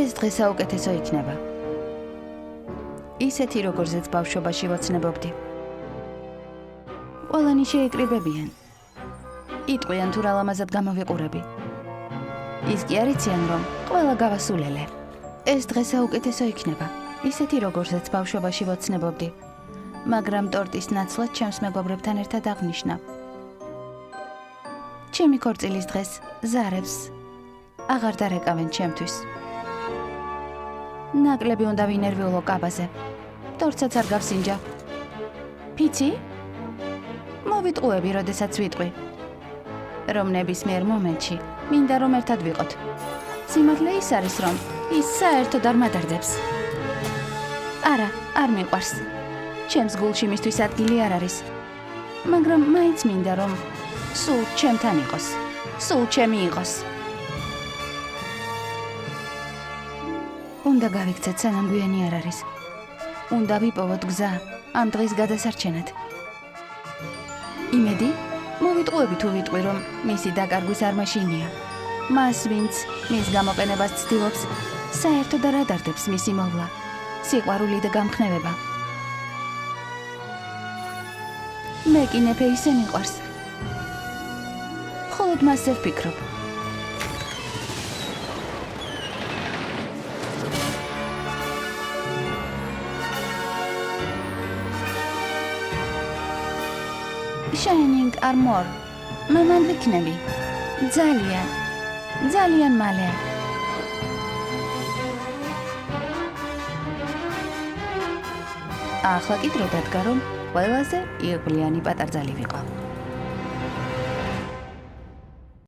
ეს დღე საუკეთესო იქნება. ისეთი როგორზეც ბავშვობაში ვოცნებობდი. ყველანი შეიკრიბებიან. იტყვიან თუ რა ლამაზად გამოვიყურები. ის კი არიციან, რომ ყველა გავასულელე. ეს დღე საუკეთესო იქნება. ისეთი როგორზეც ბავშვობაში ვოცნებობდი. მაგრამ ტორტის ნაცვლად ჩემს მეგობრებთან ერთად აღნიშნა. ჩემი ქორწილის დღეს ზარებს აღარ დარეკავენ ჩემთვის. ნაკლები უნდა ვინერვიულო კაბაზე. ტორტსაც არ გავსინჯა. ფიცი? მოვიტყუები, როდესაც ვიტყვი. რომ ნებისმიერ მომენტში მინდა რომ ერთად ვიყოთ. სიმართლე ის არის, რომ ის საერთოდ არ მადარდებს. არა, არ მიყვარს. ჩემს გულში მისთვის ადგილი არ არის. მაგრამ მაინც მინდა რომ სულ ჩემთან იყოს. სულ ჩემი იყოს. უნდა გავიქცეთ, სანამ გვიანი არ არის. უნდა ვიპოვოთ გზა ამ დღის გადასარჩენად. იმედი? მოვიტყუები თუ ვიტყვი, რომ მისი დაკარგვის არ მაშინია. მას, ვინც მის გამოყენებას ცდილობს, საერთოდ არ ადარდებს მისი მოვლა, სიყვარული და გამხნევება. მე კი ნეფე ისე მიყვარს. მხოლოდ მასზე ვფიქრობ. Shining Armor. მამან ვიქნები. ძალიან მალე. ახლა კი დრო დადგა, რომ ყველაზე იღბლიანი პატარძალი ვიყო.